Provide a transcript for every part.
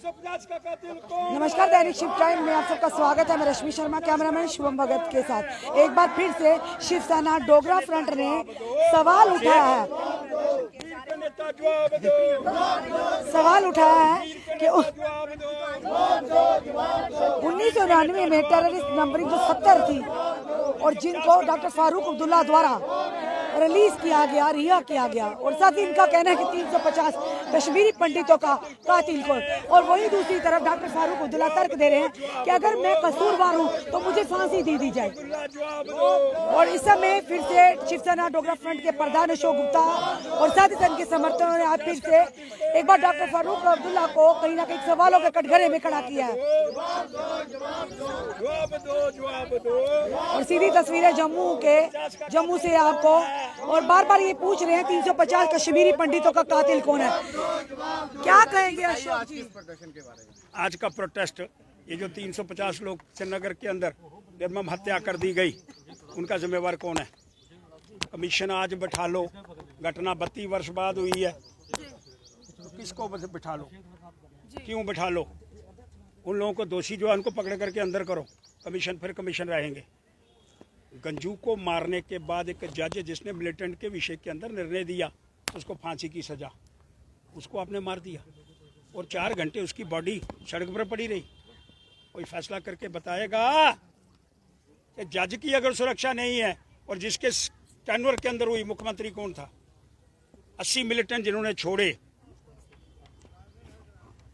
350 का कातिल कौन? नमस्कार, दैनिक शिव टाइम में आप सबका स्वागत है। मैं रश्मि शर्मा, कैमरामैन शुभम भगत के साथ। एक बार फिर से शिवसेना डोगरा फ्रंट ने सवाल उठाया है कि 1999 में टेररिस्ट नंबरिंग जो 70 थी और जिनको डॉक्टर फारूक अब्दुल्ला द्वारा रिलीज किया गया, रिहा किया गया, और साथ ही इनका कहना है कि 350 कश्मीरी पंडितों का कातिल को। और वही दूसरी तरफ डॉक्टर फारूक अब्दुल्ला तर्क दे रहे हैं कि अगर मैं कसूरवार हूं तो मुझे फांसी दी जाए। और इस समय फिर से शिवसेना डोगरा फ्रंट के प्रधान अशोक गुप्ता और साथ ही संघ के समर्थकों ने आज फिर से एक बार डॉक्टर फारूक अब्दुल्ला को कहीं ना कहीं सवालों के कटघरे में खड़ा किया है। और सीधी तस्वीरें जम्मू से आपको, और बार बार ये पूछ रहे हैं 350 कश्मीरी पंडितों का कातिल कौन है। क्या कहेंगे अशोक जी? आज का प्रोटेस्ट, ये जो 350 लोग श्रीनगर के अंदर निर्मम हत्या कर दी गई, उनका जिम्मेवार कौन है? कमीशन आज बैठा लो, घटना 32 वर्ष बाद हुई है, तो किसको बैठा लो? क्यों बैठा लो? उन लोगों को दोषी जो है उनको पकड़ करके अंदर करो, कमीशन फिर कमीशन रहेंगे। गंजू को मारने के बाद एक जज जिसने मिलिटेंट के विषय के अंदर निर्णय दिया, उसको फांसी की सजा, उसको आपने मार दिया और 4 घंटे उसकी बॉडी सड़क पर पड़ी रही। कोई फैसला करके बताएगा कि जज की अगर सुरक्षा नहीं है, और जिसके टेन्योर के अंदर हुई मुख्यमंत्री कौन था? 80 मिलिटेंट जिन्होंने छोड़े,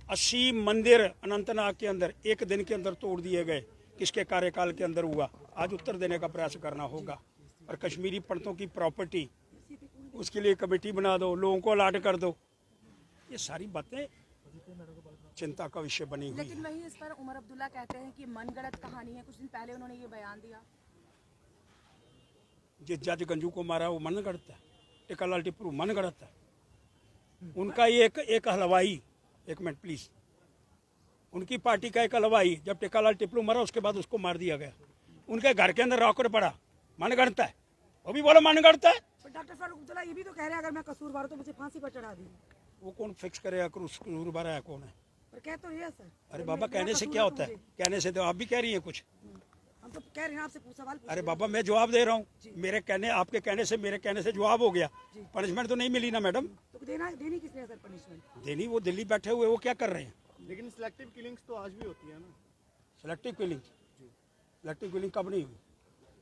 80 मंदिर अनंतनाग के अंदर एक दिन के अंदर तोड़ दिए गए, किसके कार्यकाल के अंदर हुआ? आज उत्तर देने का प्रयास करना होगा। और कश्मीरी पंडितों की प्रॉपर्टी, उसके लिए कमेटी बना दो, लोगों को अलाट कर दो, ये सारी बातें चिंता का विषय बनी हुई। लेकिन वही इस पर उमर अब्दुल्ला कहते हैं कि मनगढ़ंत कहानी है। कुछ दिन पहले उन्होंने ये बयान दिया। जिस जज गंजू को मारा वो मनगढ़ंत है, टिक्कालाल टिप्पू मनगढ़ंत है। उनका एक हलवाई, एक मिनट प्लीज, उनकी पार्टी का एक हलवाई जब टिक्कालाल टिप्पू मरा उसके बाद उसको मार दिया गया, उनके घर के अंदर रॉकेट पड़ा, मनगढ़ंत है? वो भी बोलो मनगढ़ंत है। डॉक्टर फारूक अब्दुल्ला ये भी तो कह रहे हैं अगर मैं कसूरवार हूं तो मुझे फांसी पर चढ़ा दी। वो कौन फिक्स करेगा कसूरवार है कौन है? पर कह तो ये सर। अरे बाबा, कहने से क्या होता है? कहने से तो आप भी कह रही हैं कुछ। हम तो कह रहे हैं आपसे सवाल। अरे बाबा, मैं जवाब दे रहा हूँ, मेरे कहने, आपके कहने से मेरे कहने से जवाब हो गया। पनिशमेंट तो नहीं मिली ना मैडम? तो देनी किसने सर पनिशमेंट? देनी वो दिल्ली बैठे हुए, वो क्या कर रहे हैं? लेकिन सिलेक्टिव किलिंग्स तो आज भी होती है ना। Selective killing? सिलेक्टिव किलिंग कब नहीं हुई?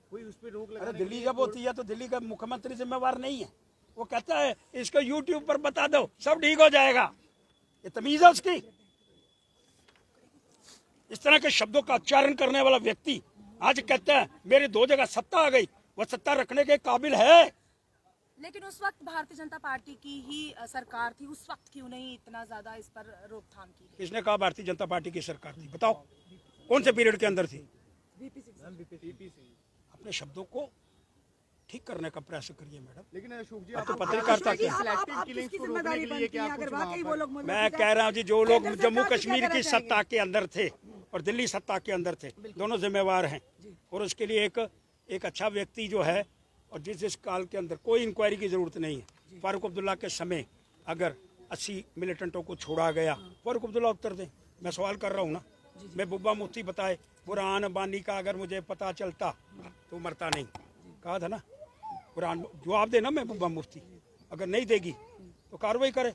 कोई उस पर रोक लगा। अरे दिल्ली जब होती है तो दिल्ली का मुख्यमंत्री जिम्मेवार नहीं है। वो कहता है इसको यूट्यूब पर बता दो, सब ठीक हो जाएगा। ये तमीज है उसकी? इस तरह के शब्दों का उच्चारण करने वाला व्यक्ति आज कहता है मेरी 2 जगह सत्ता आ गई, वो सत्ता रखने के काबिल है? लेकिन उस वक्त भारतीय जनता पार्टी की ही सरकार थी, उस वक्त क्यों नहीं इतना ज्यादा इस पर रोकथाम की? किसने कहा भारतीय जनता पार्टी की सरकार थी? बताओ कौन से पीरियड के अंदर थी? अपने शब्दों को ठीक करने का प्रयास करिए मैडम। लेकिन अशोक जी, तो पत्रकारिता की सिलेक्टिव किलिंग्स को रोकने के लिए क्या कुछ? मैं कह रहा हूँ जी, जो लोग जम्मू कश्मीर की सत्ता के अंदर थे और दिल्ली सत्ता के अंदर थे, दोनों जिम्मेवार हैं। और उसके लिए एक अच्छा व्यक्ति जो है, और जिस काल के अंदर कोई इंक्वायरी की जरूरत नहीं है। फारूक अब्दुल्ला के समय अगर 80 मिलिटेंटों को छोड़ा गया, फारूक अब्दुल्ला उत्तर दें। मैं सवाल कर रहा हूँ ना, मैं बुब्बा मुफ्ती बताए कुरान बानी का अगर मुझे पता चलता तो मरता नहीं, कहा था ना कुरान। जवाब देना मैं बुब्बा मुफ्ती, अगर नहीं देगी तो कार्रवाई करे।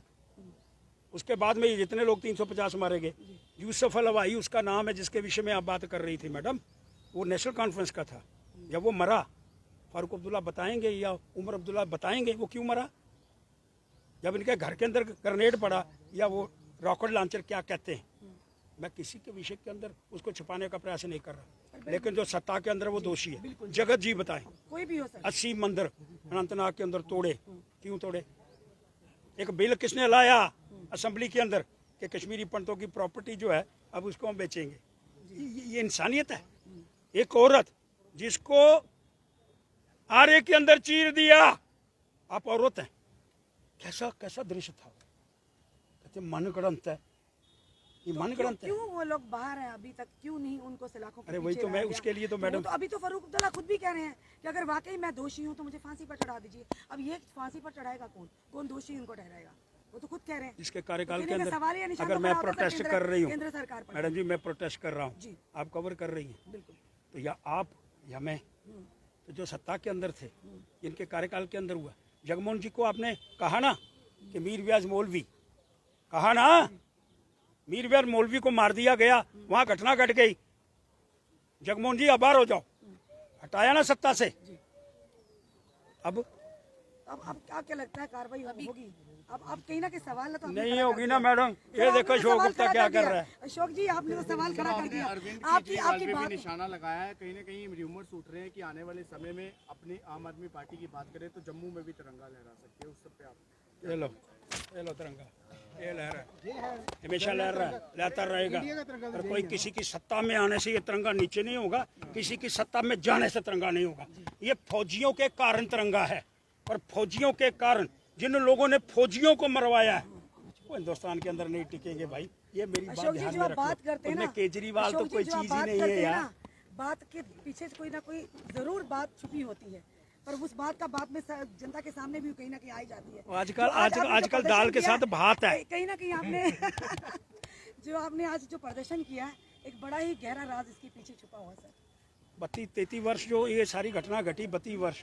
उसके बाद में ये जितने लोग 350 मारे गए, यूसुफ हलवाई उसका नाम है जिसके विषय में आप बात कर रही थी मैडम, वो नेशनल कॉन्फ्रेंस का था। जब वो मरा, फारूक अब्दुल्ला बताएंगे या उमर अब्दुल्ला बताएंगे वो क्यों मरा? जब इनके घर के अंदर ग्रेनेड पड़ा या वो रॉकेट लॉन्चर क्या कहते हैं, मैं किसी के विषय के अंदर उसको छुपाने का प्रयास नहीं कर रहा, लेकिन जो सत्ता के अंदर वो दोषी है। जगत जी बताएं, कोई भी हो सर। 80 मंदिर अनंतनाग के अंदर तोड़े, क्यों तोड़े? एक बिल किसने लाया असेंबली के अंदर कि कश्मीरी पंडितों की प्रॉपर्टी जो है अब उसको हम बेचेंगे? ये इंसानियत है? एक औरत जिसको आरे के अंदर चीर दिया, आप औरत हैं, कैसा दृश्य था? कहते मनगढ़ंत है, ये मनगढ़ंत है। क्यों वो लोग बाहर हैं अभी तक, क्यों नहीं उनको सलाखों के अरे वही तो मैं, उसके लिए तो मैडम, तो अभी तो फारूक अब्दुल्ला खुद भी कह रहे हैं कि अगर वाकई मैं दोषी हूं तो मुझे फांसी पर चढ़ा दीजिए। अब ये फांसी पर चढ़ाएगा कौन दोषी उनको ठहराएगा? वो तो खुद कह रहे हैं। इसके कार्यकाल के कहने का सवाल ही अंदर निशान अगर तो मैं बड़ा होता है प्रोटेस्ट केंद्र- कर रही हूँ, केंद्र सरकार पर। मैडम जी मैं प्रोटेस्ट कर रहा जी। हूँ, आप कवर कर रही हैं, बिल्कुल। तो या आप या मैं, तो जो सत्ता के अंदर थे, इनके कार्यकाल के अंदर हुआ। जगमोहन जी को आपने कहा ना कि मीर व्यास मौलवी, कहा ना मीर व्यास मौलवी को मार दिया गया, वहां घटना घट गई। जगमोहन जी आभार हो जाओ, हटाया ना सत्ता से। अब क्या लगता है कार्रवाई होगी? अब कहीं ना कहीं सवाल तो आपने नहीं खड़ा कर होगी दिया। ना मैडम। ये आपने देखो तो अशोक सवाल गुप्ता खड़ा क्या कर कर दिया। रहा है। अशोक जी आपने तो सवाल खड़ा कर आपने दिया। अरविंद आपकी केजरीवाल पे भी बात निशाना लगाया है। कहीं ना कहीं र्यूमर्स उठ रहे हैं कि आने वाले समय में अपनी आम आदमी पार्टी की बात करें तो जम्मू में भी तिरंगा लहरा सकती है। उस सब पे आप ये लो तिरंगा, ये लहरा है, हमेशा लहर रहा है, लहता रहेगा। और कोई किसी की सत्ता में आने से ये तिरंगा नीचे नहीं होगा, किसी की सत्ता में जाने से तिरंगा नहीं होगा। ये फौजियों के कारण तिरंगा है, और फौजियों के कारण जिन लोगों ने फौजियों को मरवाया है वो हिंदुस्तान के अंदर नहीं टिकेंगे भाई। ये मेरी बात अशोक जी ध्यान जो में आप रखो। बात करते हैं ना, उनमें केजरीवाल तो अशोक जी कोई जो आप चीज ही बात नहीं करते है हैं यार। ना, बात के पीछे कोई ना कोई जरूर बात छुपी होती है, पर उस बात का बाद में जनता के सामने भी कहीं ना कहीं आई जाती है। आजकल तो आज आपने जो आजकल प्रदर्शन दाल के किया साथ भात है। कहीं ना कहीं आपने जो आपने आज जो प्रदर्शन किया है, एक बड़ा ही गहरा राज इसके पीछे छुपा हुआ है सर। 32-33 वर्ष जो ये सारी घटना घटी, 32 वर्ष,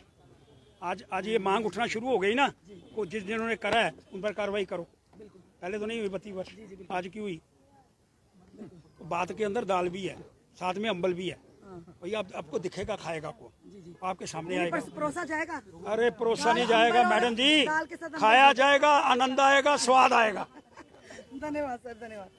आज ये मांग उठना शुरू हो गई ना, को जिन्होंने करा है उन पर कार्रवाई करो। पहले तो नहीं हुई 32 वर्ष, आज की हुई। बात के अंदर दाल भी है, साथ में अम्बल भी है। भैया आपको दिखेगा, खाएगा को आपके सामने आएगा। परोसा जाएगा। अरे परोसा नहीं जाएगा मैडम जी, दाल के साथ खाया जाएगा, आनंद आएगा, स्वाद आएगा। धन्यवाद सर, धन्यवाद।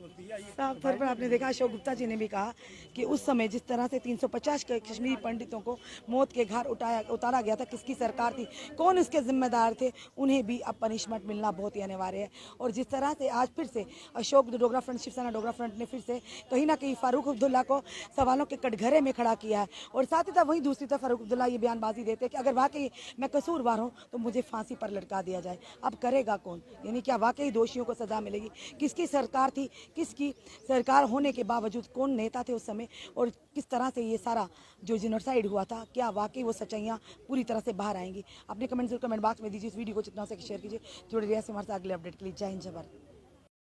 साफ तौर पर आपने देखा, अशोक गुप्ता जी ने भी कहा कि उस समय जिस तरह से 350 के कश्मीरी पंडितों को मौत के घाट उतारा गया था, किसकी सरकार थी, कौन उसके जिम्मेदार थे, उन्हें भी अब पनिशमेंट मिलना बहुत ही अनिवार्य है। और जिस तरह से आज फिर से अशोक डोगरा फ्रंट, शिवसेना डोगरा फ्रंट ने फिर से कहीं ना कहीं फारूक अब्दुल्ला को सवालों के कटघरे में खड़ा किया है। और साथ ही साथ वहीं दूसरी तरफ फारूक अब्दुल्ला ये बयानबाजी देते हैं कि अगर वाकई मैं कसूरवार हूँ तो मुझे फांसी पर लटका दिया जाए। अब करेगा कौन? यानी क्या वाकई दोषियों को सजा मिलेगी? किसकी सरकार थी, किसकी सरकार होने के बावजूद कौन नेता थे उस समय, और किस तरह से ये सारा जो जेनोसाइड हुआ था, क्या वाकई वो सच्चाइयाँ पूरी तरह से बाहर आएंगी? अपने कमेंट बॉक्स में दीजिए। इस वीडियो को जितना से शेयर कीजिए। जुड़े रहिए हमारे साथ अगले अपडेट के लिए। जय हिंद, जय भारत।